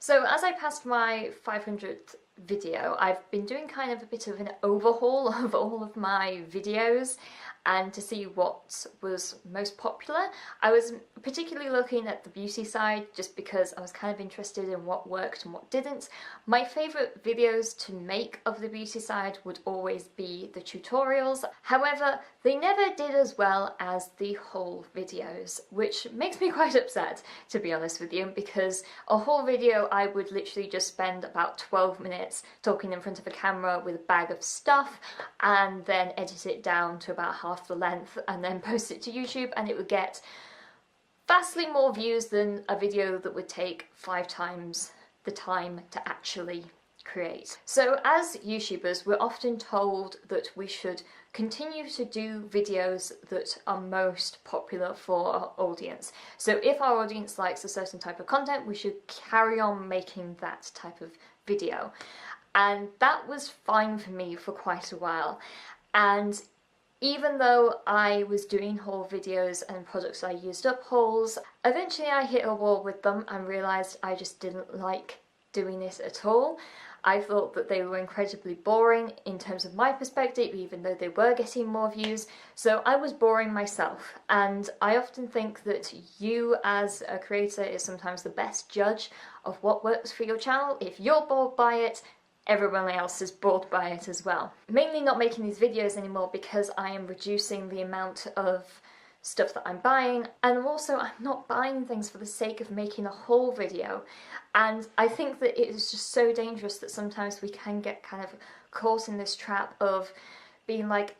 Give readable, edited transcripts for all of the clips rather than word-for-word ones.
So as I passed my 500th video, I've been doing kind of a bit of an overhaul of all of my videos and to see what was most popular. I was particularly looking at the beauty side just because I was kind of interested in what worked and what didn't. My favourite videos to make of the beauty side would always be the tutorials. However, they never did as well as the haul videos, which makes me quite upset, to be honest with you, because a haul video I would literally just spend about 12 minutes talking in front of a camera with a bag of stuff and then edit it down to about half the length and then post it to YouTube, and it would get vastly more views than a video that would take 5 times the time to actually create. So as YouTubers, we're often told that we should continue to do videos that are most popular for our audience. So if our audience likes a certain type of content, we should carry on making that type of video. And that was fine for me for quite a while. And even though I was doing haul videos and products I used up hauls, eventually I hit a wall with them and realised I just didn't like doing this at all. I thought that they were incredibly boring in terms of my perspective, even though they were getting more views. So I was boring myself, and I often think that you as a creator is sometimes the best judge of what works for your channel. If you're bored by it, everyone else is bored by it as well. Mainly not making these videos anymore because I am reducing the amount of stuff that I'm buying, and also I'm not buying things for the sake of making a haul video. And I think that it is just so dangerous that sometimes we can get kind of caught in this trap of being like,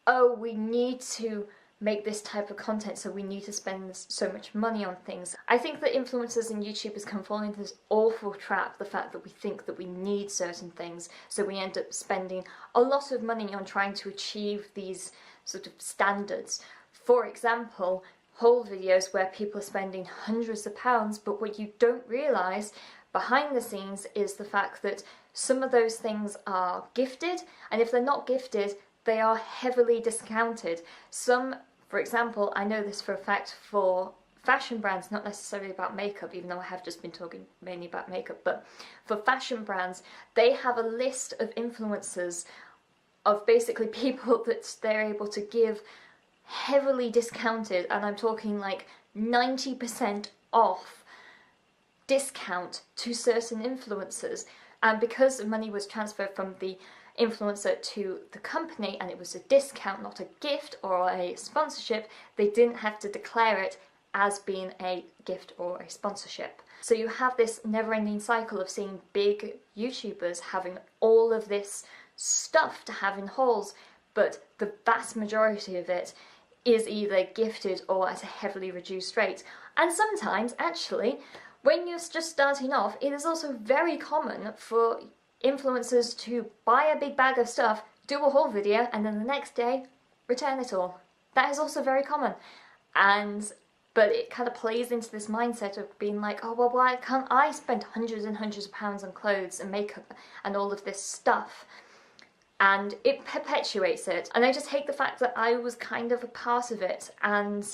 oh, we need to make this type of content, so we need to spend so much money on things. I think that influencers and YouTubers can fall into this awful trap, the fact that we think that we need certain things, so we end up spending a lot of money on trying to achieve these sort of standards. For example, haul videos where people are spending hundreds of pounds, but what you don't realise behind the scenes is the fact that some of those things are gifted, and if they're not gifted, they are heavily discounted. Some, for example, I know this for a fact for fashion brands, not necessarily about makeup, even though I have just been talking mainly about makeup, but for fashion brands, they have a list of influencers of basically people that they're able to give heavily discounted, and I'm talking like 90% off discount to certain influencers. And because money was transferred from the influencer to the company and it was a discount, not a gift or a sponsorship, they didn't have to declare it as being a gift or a sponsorship. So you have this never-ending cycle of seeing big YouTubers having all of this stuff to have in hauls, but the vast majority of it is either gifted or at a heavily reduced rate. And sometimes, actually, when you're just starting off, it is also very common for influencers to buy a big bag of stuff, do a haul video, and then the next day return it all. That is also very common. But it kind of plays into this mindset of being like, oh, well, why can't I spend hundreds and hundreds of pounds on clothes and makeup and all of this stuff? And it perpetuates it. And I just hate the fact that I was kind of a part of it, and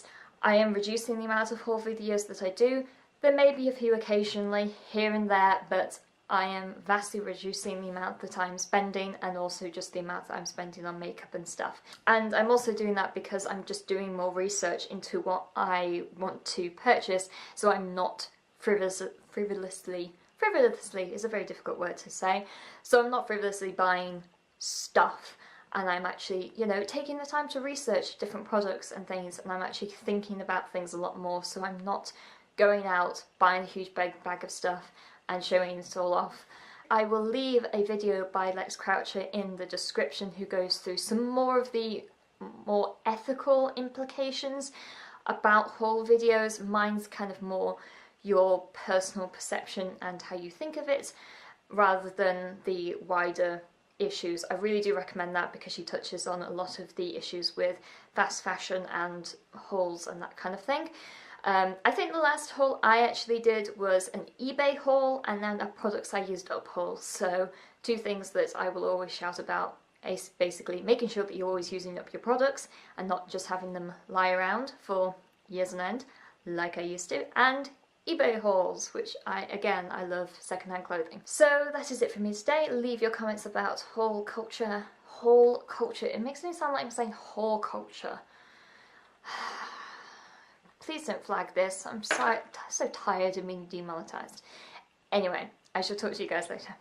I am reducing the amount of haul videos that I do. There may be a few occasionally here and there, but I am vastly reducing the amount that I'm spending, and also just the amount that I'm spending on makeup and stuff. And I'm also doing that because I'm just doing more research into what I want to purchase, so I'm not frivolously is a very difficult word to say, so I'm not frivolously buying stuff, and I'm actually, you know, taking the time to research different products and things, and I'm actually thinking about things a lot more, so I'm not going out, buying a huge bag of stuff and showing it all off. I will leave a video by Lex Croucher in the description who goes through some more of the more ethical implications about haul videos. Mine's kind of more your personal perception and how you think of it, rather than the wider issues. I really do recommend that because she touches on a lot of the issues with fast fashion and hauls and that kind of thing. I think the last haul I actually did was an eBay haul and then a products I used up haul. So two things that I will always shout about is basically making sure that you're always using up your products and not just having them lie around for years on end like I used to, and eBay hauls, which I love secondhand clothing. So that is it for me today. Leave your comments about haul culture. Haul culture. It makes me sound like I'm saying haul culture. Please don't flag this. I'm so tired of being demonetized. Anyway, I shall talk to you guys later.